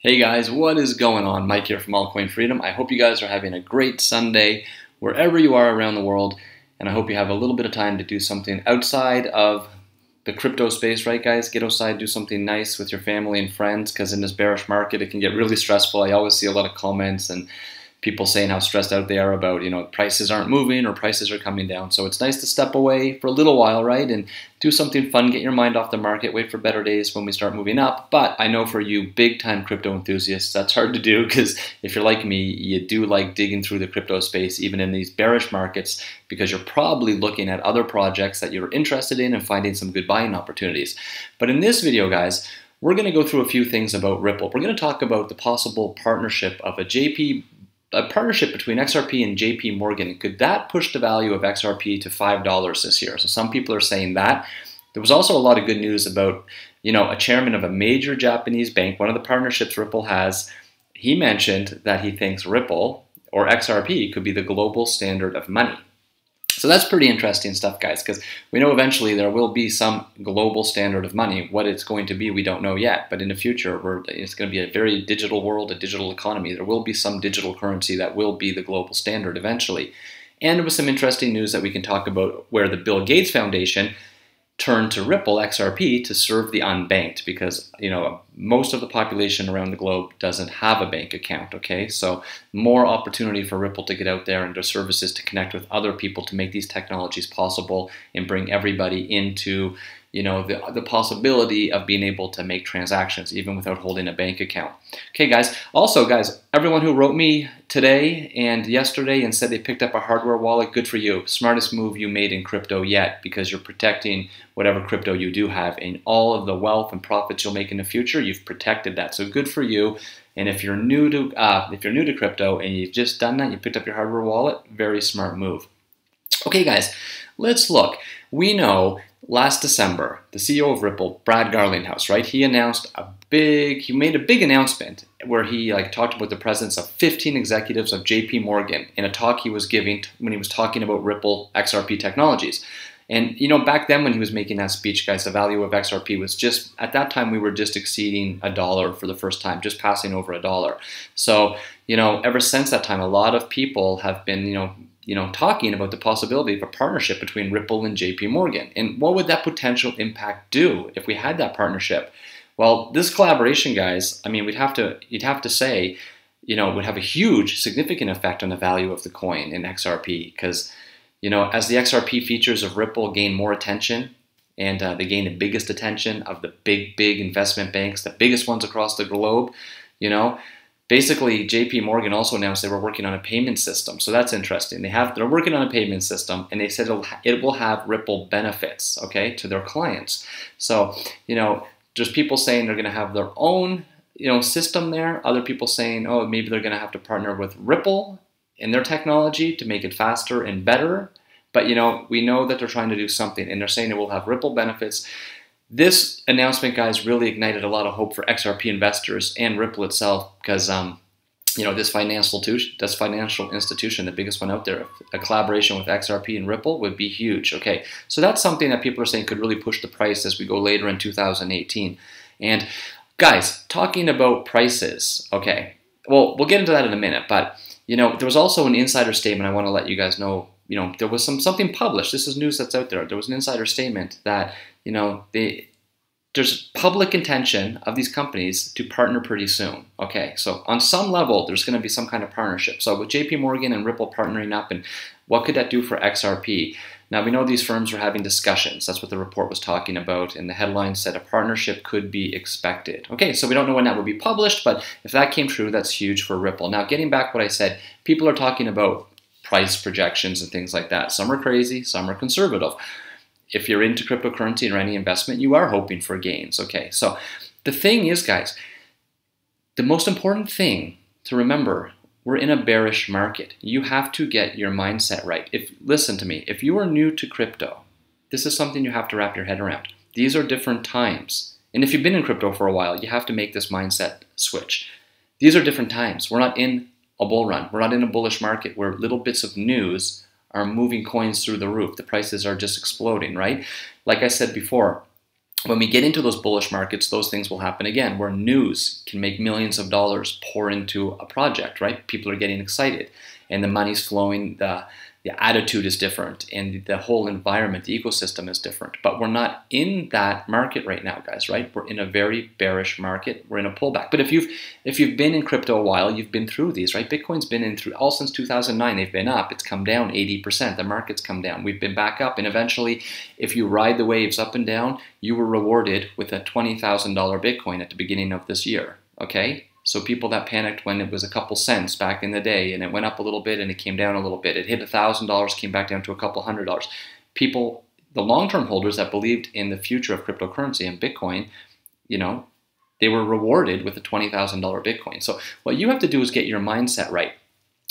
Hey guys, what is going on? Mike here from Altcoin Freedom. I hope you guys are having a great Sunday wherever you are around the world, and I hope you have a little bit of time to do something outside of the crypto space, right guys? Get outside, do something nice with your family and friends, because in this bearish market it can get really stressful. I always see a lot of comments and people saying how stressed out they are about, prices aren't moving or prices are coming down. So it's nice to step away for a little while, right? And do something fun, get your mind off the market, wait for better days when we start moving up. But I know for you big time crypto enthusiasts, that's hard to do because if you're like me, you do like digging through the crypto space, even in these bearish markets, because you're probably looking at other projects that you're interested in and finding some good buying opportunities. But in this video, guys, we're going to go through a few things about Ripple. We're going to talk about the possible partnership of a partnership between XRP and JP Morgan. Could that push the value of XRP to $5 this year? So some people are saying that. There was also a lot of good news about, a chairman of a major Japanese bank, one of the partnerships Ripple has. He mentioned that he thinks Ripple or XRP could be the global standard of money. So that's pretty interesting stuff, guys, because we know eventually there will be some global standard of money. What it's going to be, we don't know yet. But in the future, it's going to be a very digital world, a digital economy. There will be some digital currency that will be the global standard eventually. And there was some interesting news that we can talk about where the Bill Gates Foundation turned to Ripple XRP to serve the unbanked, because most of the population around the globe doesn't have a bank account. Okay, so more opportunity for Ripple to get out there and their services to connect with other people to make these technologies possible and bring everybody into the possibility of being able to make transactions even without holding a bank account. Okay, guys. Also, guys, everyone who wrote me today and yesterday and said they picked up a hardware wallet, good for you. Smartest move you made in crypto yet, because you're protecting whatever crypto you do have, and all of the wealth and profits you'll make in the future, you've protected that. So good for you. And if you're new to crypto and you've just done that, you picked up your hardware wallet, very smart move. Okay, guys, let's look. We know last December, the CEO of Ripple, Brad Garlinghouse, right? He made a big announcement where he talked about the presence of 15 executives of JP Morgan in a talk he was giving when he was talking about Ripple XRP technologies. And back then when he was making that speech, guys, the value of XRP was just, at that time we were just exceeding $1 for the first time, just passing over $1. So, ever since that time, a lot of people have been, talking about the possibility of a partnership between Ripple and JP Morgan. And what would that potential impact do if we had that partnership? Well, this collaboration, guys, I mean, you'd have to say, would have a huge, significant effect on the value of the coin in XRP, because, as the XRP features of Ripple gain more attention, and they gain the biggest attention of the big investment banks, the biggest ones across the globe, basically, JP Morgan also announced they were working on a payment system. So that's interesting. They're working on a payment system, and they said it will have Ripple benefits, okay, to their clients. So, there's people saying they're going to have their own, system there. Other people saying, oh, maybe they're going to have to partner with Ripple in their technology to make it faster and better. But, we know that they're trying to do something, and they're saying it will have Ripple benefits. This announcement, guys, really ignited a lot of hope for XRP investors and Ripple itself, because this financial institution, the biggest one out there, a collaboration with XRP and Ripple would be huge. Okay, so that's something that people are saying could really push the price as we go later in 2018. And guys, talking about prices, okay, well, we'll get into that in a minute, but there was also an insider statement I want to let you guys know. There was something published. This is news that's out there. There was an insider statement that there's public intention of these companies to partner pretty soon. Okay, so on some level, there's going to be some kind of partnership. So with JP Morgan and Ripple partnering up, and what could that do for XRP? Now, we know these firms were having discussions. That's what the report was talking about, and the headline said a partnership could be expected. Okay, so we don't know when that will be published, but if that came true, that's huge for Ripple. Now, getting back what I said, people are talking about price projections and things like that. Some are crazy, some are conservative. If you're into cryptocurrency or any investment, you are hoping for gains. Okay, so the thing is, guys, the most important thing to remember, we're in a bearish market. You have to get your mindset right. Listen to me, if you are new to crypto, this is something you have to wrap your head around. These are different times. And if you've been in crypto for a while, you have to make this mindset switch. These are different times. We're not in a bull run. We're not in a bullish market where little bits of news are moving coins through the roof. The prices are just exploding, right? Like I said before, when we get into those bullish markets, those things will happen again, where news can make millions of dollars pour into a project, right? People are getting excited and the money's flowing, the attitude is different, and the whole environment, the ecosystem is different. But we're not in that market right now, guys, right? We're in a very bearish market. We're in a pullback. But if you've been in crypto a while, you've been through these, right? Bitcoin's been in through all since 2009. They've been up. It's come down 80%. The market's come down. We've been back up. And eventually, if you ride the waves up and down, you were rewarded with a $20,000 Bitcoin at the beginning of this year, okay? So people that panicked when it was a couple cents back in the day and it went up a little bit and it came down a little bit, it hit $1,000, came back down to a couple $100. People, the long-term holders that believed in the future of cryptocurrency and Bitcoin, you know, they were rewarded with a $20,000 Bitcoin. So what you have to do is get your mindset right.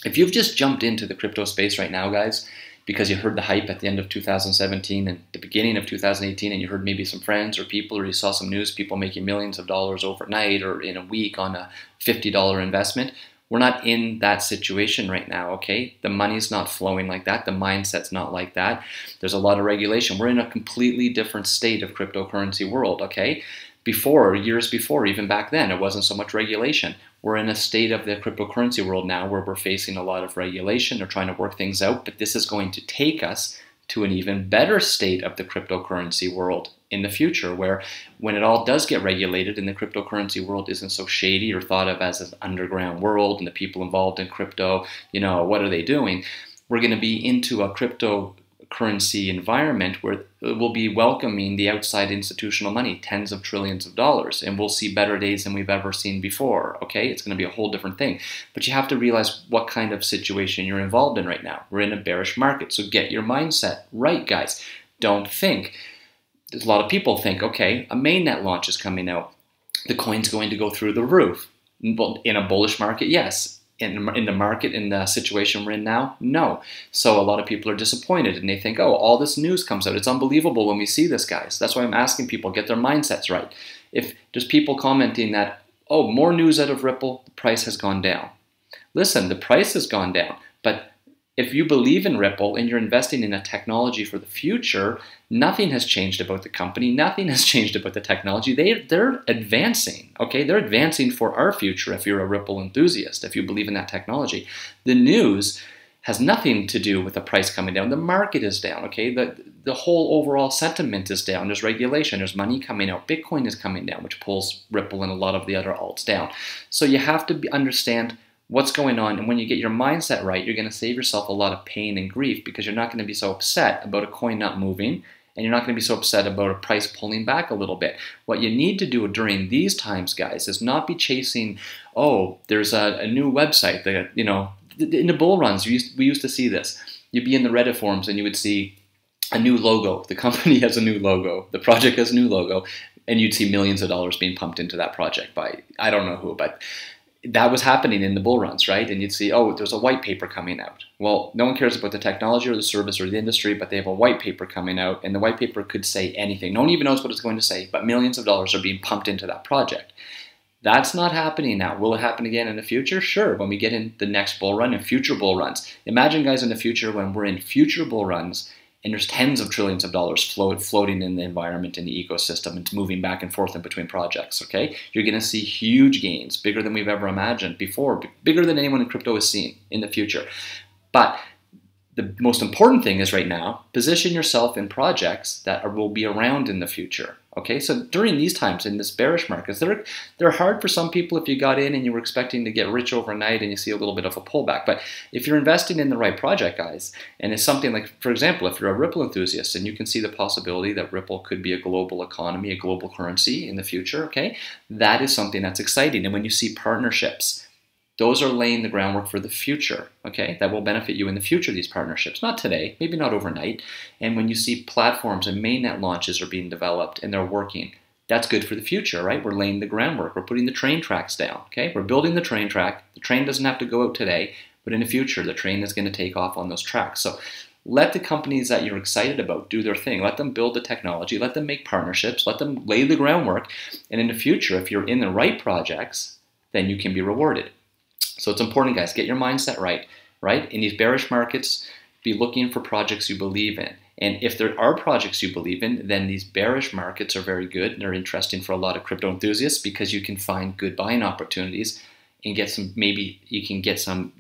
If you've just jumped into the crypto space right now, guys, because you heard the hype at the end of 2017 and the beginning of 2018, and you heard maybe some friends or people, or you saw some news, people making millions of dollars overnight or in a week on a $50 investment. We're not in that situation right now, okay? The money's not flowing like that. The mindset's not like that. There's a lot of regulation. We're in a completely different state of cryptocurrency world, okay? Before, years before, even back then, it wasn't so much regulation. We're in a state of the cryptocurrency world now where we're facing a lot of regulation. They're trying to work things out, but this is going to take us to an even better state of the cryptocurrency world in the future, where when it all does get regulated and the cryptocurrency world isn't so shady or thought of as an underground world and the people involved in crypto, you know, what are they doing? We're going to be into a cryptocurrency environment where we'll be welcoming the outside institutional money, tens of trillions of dollars, and we'll see better days than we've ever seen before, okay? It's going to be a whole different thing. But you have to realize what kind of situation you're involved in right now. We're in a bearish market, so get your mindset right, guys. Don't think. There's a lot of people think, okay, a mainnet launch is coming out. The coin's going to go through the roof. In a bullish market, yes. In the market, in the situation we're in now, no. So a lot of people are disappointed and they think, oh, all this news comes out. It's unbelievable when we see this, guys. That's why I'm asking people, get their mindsets right. If there's people commenting that, oh, more news out of Ripple, the price has gone down. Listen, the price has gone down, but if you believe in Ripple and you're investing in a technology for the future, nothing has changed about the company. Nothing has changed about the technology. They're advancing, okay? They're advancing for our future if you're a Ripple enthusiast, if you believe in that technology. The news has nothing to do with the price coming down. The market is down, okay? The whole overall sentiment is down. There's regulation. There's money coming out. Bitcoin is coming down, which pulls Ripple and a lot of the other alts down. So you have to understand what's going on, and when you get your mindset right, you're going to save yourself a lot of pain and grief because you're not going to be so upset about a coin not moving, and you're not going to be so upset about a price pulling back a little bit. What you need to do during these times, guys, is not be chasing, oh, there's a new website that, you know, in the bull runs, we used to see this. You'd be in the Reddit forums and you would see a new logo. The company has a new logo. The project has a new logo, and you'd see millions of dollars being pumped into that project by, I don't know who, but that was happening in the bull runs, right? And you'd see, oh, there's a white paper coming out. Well, no one cares about the technology or the service or the industry, but they have a white paper coming out, and the white paper could say anything. No one even knows what it's going to say, but millions of dollars are being pumped into that project. That's not happening now. Will it happen again in the future? Sure, when we get in the next bull run and future bull runs. Imagine, guys, in the future when we're in future bull runs and there's tens of trillions of dollars floating in the environment, in the ecosystem, and moving back and forth in between projects, okay? You're going to see huge gains, bigger than we've ever imagined before, bigger than anyone in crypto has seen in the future. But the most important thing is right now, position yourself in projects that will be around in the future. Okay, so during these times, in this bearish markets, they're hard for some people if you got in and you were expecting to get rich overnight and you see a little bit of a pullback. But if you're investing in the right project, guys, and it's something like, for example, if you're a Ripple enthusiast and you can see the possibility that Ripple could be a global economy, a global currency in the future, okay, that is something that's exciting. And when you see partnerships, those are laying the groundwork for the future, okay? That will benefit you in the future, these partnerships. Not today, maybe not overnight. And when you see platforms and mainnet launches are being developed and they're working, that's good for the future, right? We're laying the groundwork. We're putting the train tracks down, okay? We're building the train track. The train doesn't have to go out today, but in the future, the train is going to take off on those tracks. So let the companies that you're excited about do their thing. Let them build the technology. Let them make partnerships. Let them lay the groundwork. And in the future, if you're in the right projects, then you can be rewarded. So it's important, guys, get your mindset right? In these bearish markets, be looking for projects you believe in. And if there are projects you believe in, then these bearish markets are very good and they're interesting for a lot of crypto enthusiasts because you can find good buying opportunities and get some, maybe you can get some,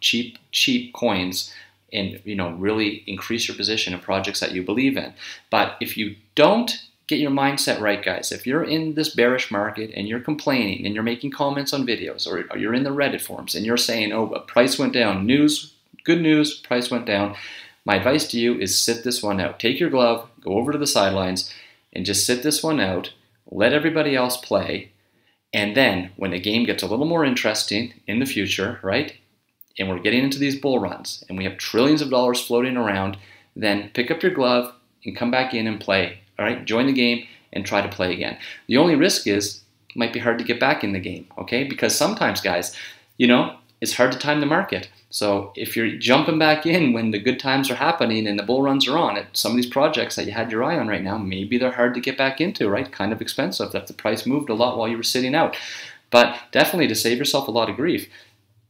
cheap coins and, really increase your position in projects that you believe in. But if you don't get your mindset right, guys, if you're in this bearish market and you're complaining and you're making comments on videos, or you're in the Reddit forums and you're saying, oh, price went down, good news, price went down, my advice to you is sit this one out. Take your glove, go over to the sidelines, and just sit this one out. Let everybody else play. And then when the game gets a little more interesting in the future, right, and we're getting into these bull runs, and we have trillions of dollars floating around, then pick up your glove and come back in and play. All right, join the game and try to play again. The only risk is it might be hard to get back in the game, okay? Because sometimes, guys, it's hard to time the market. So if you're jumping back in when the good times are happening and the bull runs are on, some of these projects that you had your eye on right now, maybe they're hard to get back into, right? Kind of expensive if the price moved a lot while you were sitting out. But definitely to save yourself a lot of grief,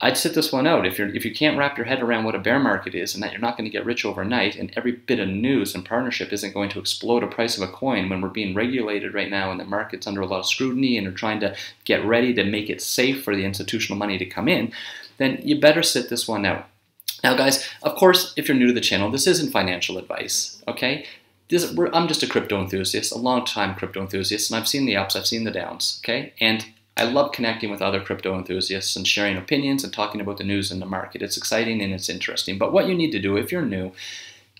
I'd sit this one out. If you can't wrap your head around what a bear market is and that you're not going to get rich overnight and every bit of news and partnership isn't going to explode a price of a coin when we're being regulated right now and the market's under a lot of scrutiny and are trying to get ready to make it safe for the institutional money to come in, then you better sit this one out. Now, guys, of course, if you're new to the channel, this isn't financial advice, okay? I'm just a crypto enthusiast, a long-time crypto enthusiast, and I've seen the ups, I've seen the downs, okay? And I love connecting with other crypto enthusiasts and sharing opinions and talking about the news in the market. It's exciting and it's interesting. But what you need to do if you're new,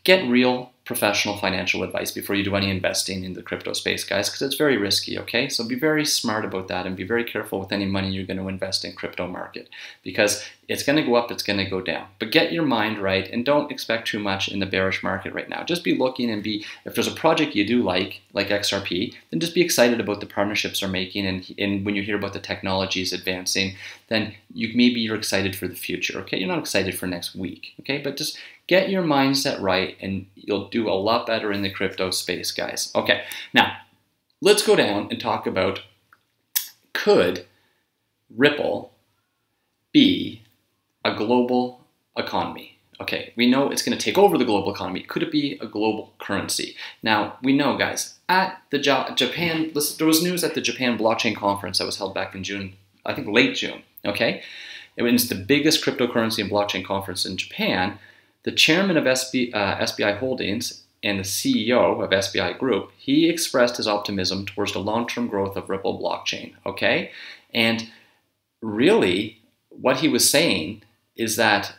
get real professional financial advice before you do any investing in the crypto space, guys, because it's very risky, okay? So be very smart about that and be very careful with any money you're going to invest in crypto market because it's going to go up, it's going to go down. But get your mind right and don't expect too much in the bearish market right now. Just be looking and if there's a project you do like XRP, then just be excited about the partnerships they're making and when you hear about the technologies advancing, then maybe you're excited for the future, okay? You're not excited for next week, okay? But just get your mindset right and you'll do a lot better in the crypto space, guys. Okay, now let's go down and talk about, could Ripple be a global economy? Okay, we know it's going to take over the global economy. Could it be a global currency? Now, we know, guys, at the Japan, there was news at the Japan blockchain conference that was held back in June, I think late June, okay? It was the biggest cryptocurrency and blockchain conference in Japan. The chairman of SBI Holdings and the CEO of SBI Group, he expressed his optimism towards the long-term growth of Ripple blockchain, okay? And really, what he was saying is that,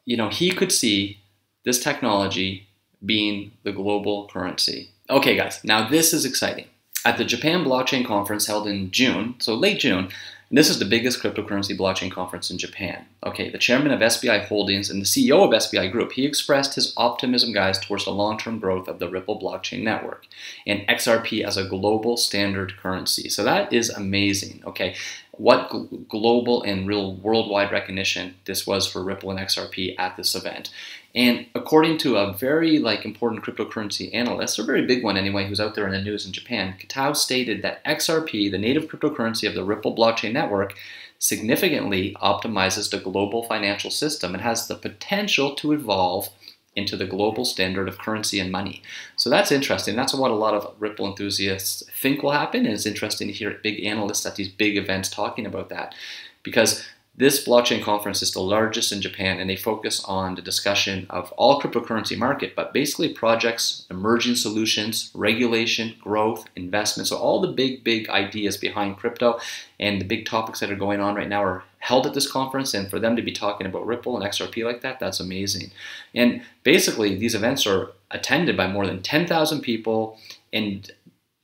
he could see this technology being the global currency. Okay, guys, now this is exciting. At the Japan blockchain conference held in June, so late June, and this is the biggest cryptocurrency blockchain conference in Japan. Okay, the chairman of SBI Holdings and the CEO of SBI Group, he expressed his optimism, guys, towards the long-term growth of the Ripple blockchain network and XRP as a global standard currency. So that is amazing, okay? What global and real worldwide recognition this was for Ripple and XRP at this event. And according to a very important cryptocurrency analyst, or a very big one anyway, who's out there in the news in Japan, Kitao stated that XRP, the native cryptocurrency of the Ripple blockchain network, significantly optimizes the global financial system and has the potential to evolve into the global standard of currency and money. So that's interesting. That's what a lot of Ripple enthusiasts think will happen, and it's interesting to hear big analysts at these big events talking about that, because this blockchain conference is the largest in Japan, and they focus on the discussion of all cryptocurrency market, but basically projects, emerging solutions, regulation, growth, investment. So all the big ideas behind crypto and the big topics that are going on right now are held at this conference, and for them to be talking about Ripple and XRP like that, that's amazing. And basically, these events are attended by more than 10,000 people, and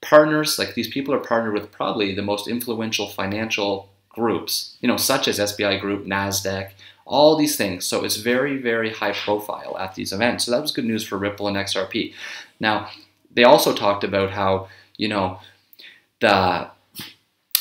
partners, these people are partnered with probably the most influential financial groups, such as SBI Group, NASDAQ, all these things. So it's very, very high profile at these events. So that was good news for Ripple and XRP. Now, they also talked about how, the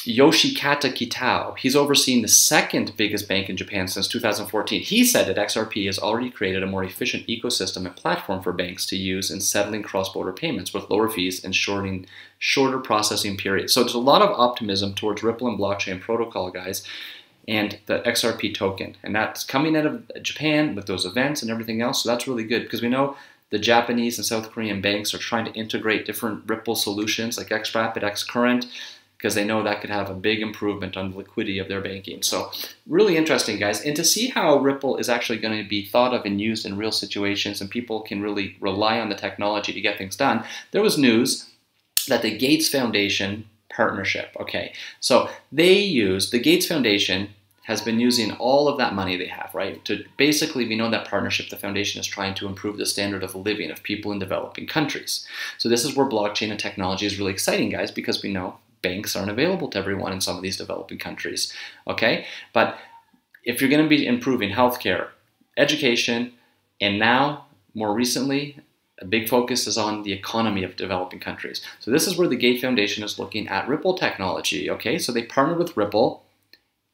Yoshikata Kitao, he's overseeing the second biggest bank in Japan since 2014. He said that XRP has already created a more efficient ecosystem and platform for banks to use in settling cross-border payments with lower fees and shorter processing periods. So there's a lot of optimism towards Ripple and blockchain protocol, guys, and the XRP token. And that's coming out of Japan with those events and everything else. So that's really good because we know the Japanese and South Korean banks are trying to integrate different Ripple solutions like XRapid, XCurrent, because they know that could have a big improvement on the liquidity of their banking. So really interesting, guys. And to see how Ripple is actually going to be thought of and used in real situations and people can really rely on the technology to get things done, there was news that the Gates Foundation partnership, okay, so the Gates Foundation has been using all of that money they have, right? To basically, we know that partnership, the foundation is trying to improve the standard of living of people in developing countries. So this is where blockchain and technology is really exciting, guys, because we know banks aren't available to everyone in some of these developing countries, okay? But if you're going to be improving healthcare, education, and now, more recently, a big focus is on the economy of developing countries. So this is where the Gates Foundation is looking at Ripple technology, okay? So they partnered with Ripple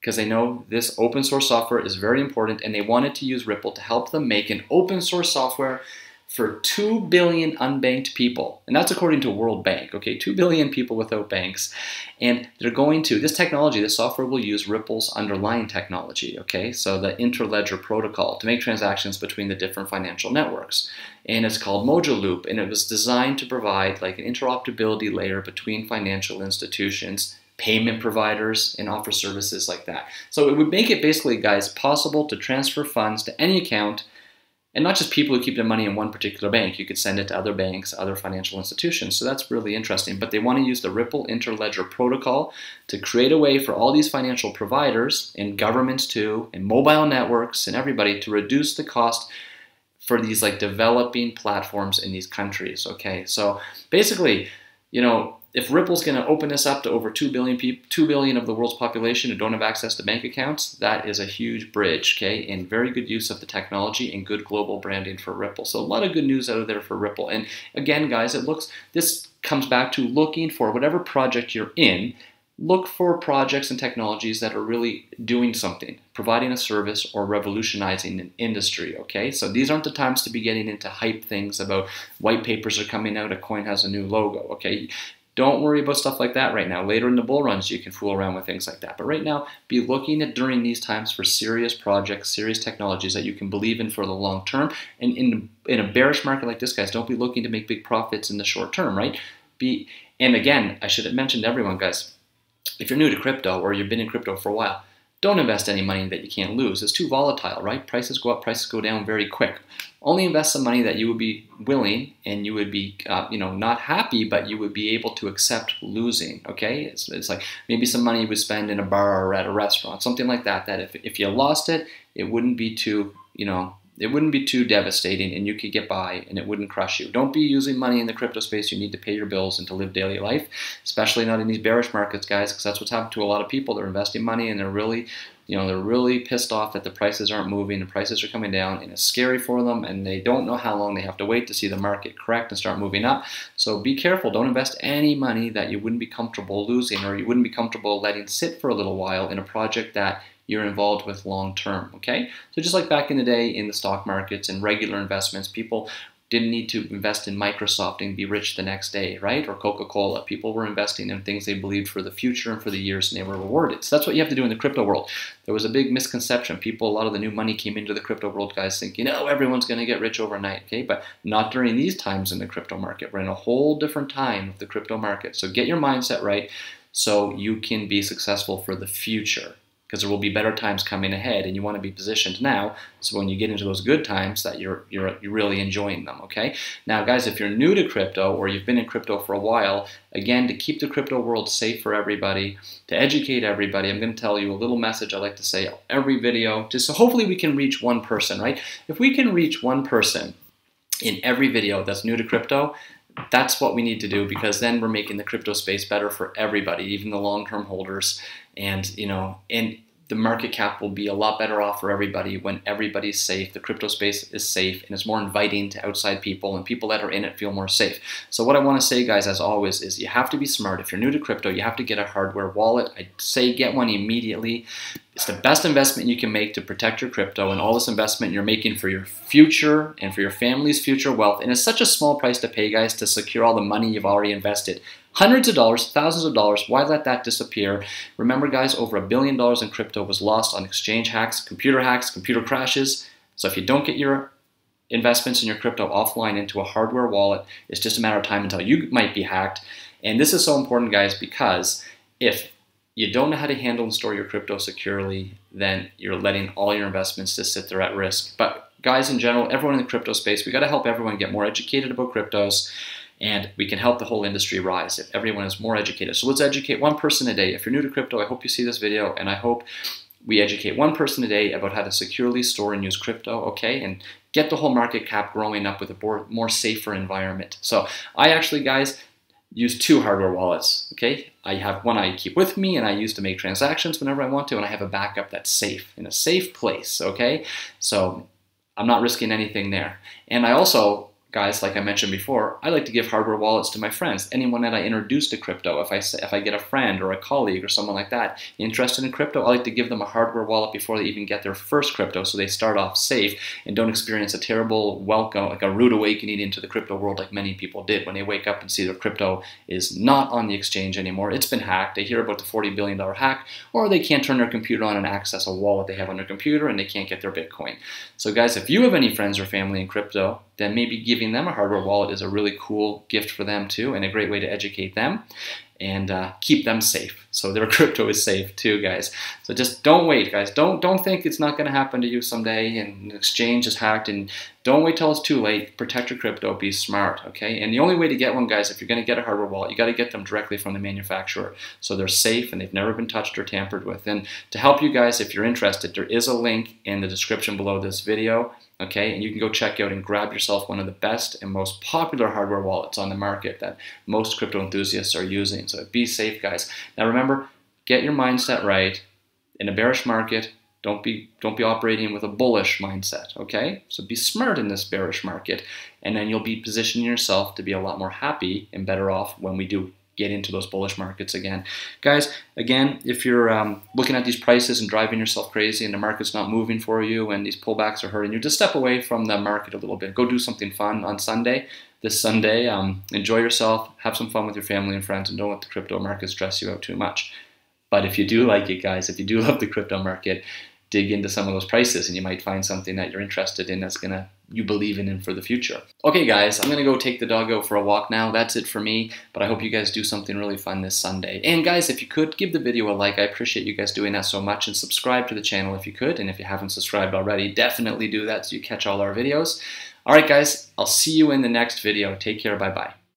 because they know this open source software is very important, and they wanted to use Ripple to help them make an open source software for 2 billion unbanked people. And that's according to World Bank, okay? 2 billion people without banks. And they're going to, this technology, this software will use Ripple's underlying technology, okay? So the interledger protocol to make transactions between the different financial networks. And it's called Mojo Loop, and it was designed to provide like an interoperability layer between financial institutions, payment providers, and offer services like that. So it would make it basically, guys, possible to transfer funds to any account, and not just people who keep their money in one particular bank. You could send it to other banks, other financial institutions. So that's really interesting. But they want to use the Ripple interledger protocol to create a way for all these financial providers and governments too, and mobile networks and everybody to reduce the cost for these like developing platforms in these countries, okay? So basically, you know, if Ripple's going to open this up to over 2 billion people, 2 billion of the world's population who don't have access to bank accounts, that is a huge bridge, okay? And very good use of the technology and good global branding for Ripple. So a lot of good news out of there for Ripple. And again, guys, this comes back to looking for whatever project you're in, look for projects and technologies that are really doing something, providing a service or revolutionizing an industry, okay? So these aren't the times to be getting into hype things about white papers are coming out, a coin has a new logo, okay? Don't worry about stuff like that right now. Later in the bull runs, you can fool around with things like that. But right now, be looking at during these times for serious projects, serious technologies that you can believe in for the long term. And in a bearish market like this, guys, don't be looking to make big profits in the short term, right? And again, I should have mentioned to everyone, guys, if you're new to crypto or you've been in crypto for a while, don't invest any money that you can't lose. It's too volatile, right? Prices go up, prices go down very quick. Only invest some money that you would be willing and you would be, not happy, but you would be able to accept losing, okay? It's like maybe some money you would spend in a bar or at a restaurant, something like that, that if you lost it, it wouldn't be too, it wouldn't be too devastating and you could get by and it wouldn't crush you. Don't be using money in the crypto space. You need to pay your bills and to live daily life, especially not in these bearish markets, guys, because that's what's happened to a lot of people. They're investing money and they're really pissed off that the prices aren't moving, the prices are coming down, and it's scary for them, and they don't know how long they have to wait to see the market correct and start moving up. So be careful. Don't invest any money that you wouldn't be comfortable losing or you wouldn't be comfortable letting sit for a little while in a project that you're involved with long term, okay? So just like back in the day in the stock markets and regular investments, people didn't need to invest in Microsoft and be rich the next day, right? Or Coca-Cola. People were investing in things they believed for the future and for the years, and they were rewarded. So that's what you have to do in the crypto world. There was a big misconception. A lot of the new money came into the crypto world, guys, thinking, everyone's going to get rich overnight, okay? But not during these times in the crypto market. We're in a whole different time of the crypto market. So get your mindset right so you can be successful for the future, because there will be better times coming ahead, and you want to be positioned now so when you get into those good times that you're really enjoying them, okay? Now, guys, if you're new to crypto or you've been in crypto for a while, again, to keep the crypto world safe for everybody, to educate everybody, I'm going to tell you a little message I like to say every video, just so hopefully we can reach one person, right? If we can reach one person in every video that's new to crypto, that's what we need to do, because then we're making the crypto space better for everybody, even the long-term holders, and the market cap will be a lot better off for everybody when everybody's safe. The crypto space is safe and it's more inviting to outside people, and people that are in it feel more safe. So what I want to say, guys, as always, is you have to be smart. If you're new to crypto, you have to get a hardware wallet. I say get one immediately. It's the best investment you can make to protect your crypto, and all this investment you're making for your future and for your family's future wealth. And it's such a small price to pay, guys, to secure all the money you've already invested. Hundreds of dollars, thousands of dollars, why let that disappear? Remember, guys, over $1 billion in crypto was lost on exchange hacks, computer crashes. So if you don't get your investments in your crypto offline into a hardware wallet. It's just a matter of time until you might be hacked. And this is so important, guys, because if you don't know how to handle and store your crypto securely, then you're letting all your investments just sit there at risk. But guys, in general, everyone in the crypto space, we got to help everyone get more educated about cryptos, and we can help the whole industry rise if everyone is more educated. So let's educate one person a day. If you're new to crypto, I hope you see this video, and I hope we educate one person a day about how to securely store and use crypto, okay? And get the whole market cap growing up with a more safer environment. So I actually, guys, use 2 hardware wallets, okay? I have one I keep with me and I use to make transactions whenever I want to, and I have a backup that's safe, in a safe place, okay? So I'm not risking anything there. And I also, guys, like I mentioned before, I like to give hardware wallets to my friends, anyone that I introduce to crypto. If I get a friend or a colleague or someone like that interested in crypto, I like to give them a hardware wallet before they even get their first crypto, so they start off safe and don't experience a terrible welcome, like a rude awakening into the crypto world like many people did when they wake up and see their crypto is not on the exchange anymore. It's been hacked. They hear about the $40 billion hack, or they can't turn their computer on and access a wallet they have on their computer, and they can't get their Bitcoin. So guys, if you have any friends or family in crypto, then maybe giving them a hardware wallet is a really cool gift for them too, and a great way to educate them and keep them safe. So their crypto is safe too, guys. So just don't wait, guys. Don't think it's not going to happen to you someday and the exchange is hacked, and don't wait till it's too late. Protect your crypto. Be smart, okay? And the only way to get one, guys, if you're going to get a hardware wallet, you got to get them directly from the manufacturer, so they're safe and they've never been touched or tampered with. And to help you guys, if you're interested, there is a link in the description below this video. Okay, and you can go check out and grab yourself one of the best and most popular hardware wallets on the market that most crypto enthusiasts are using. So be safe, guys. Now remember, get your mindset right. In a bearish market, don't be operating with a bullish mindset, okay? So be smart in this bearish market, and then you'll be positioning yourself to be a lot more happy and better off when we do get into those bullish markets again. Guys, again, if you're looking at these prices and driving yourself crazy and the market's not moving for you and these pullbacks are hurting you, just step away from the market a little bit. Go do something fun on Sunday. This Sunday, enjoy yourself, have some fun with your family and friends, and don't let the crypto market stress you out too much. But if you do like it, guys, if you do love the crypto market, dig into some of those prices and you might find something that you're interested in that's you believe in for the future. Okay, guys, I'm gonna go take the doggo for a walk now. That's it for me, but I hope you guys do something really fun this Sunday. And guys, if you could, give the video a like. I appreciate you guys doing that so much, and subscribe to the channel if you could. And if you haven't subscribed already, definitely do that so you catch all our videos. All right, guys, I'll see you in the next video. Take care. Bye-bye.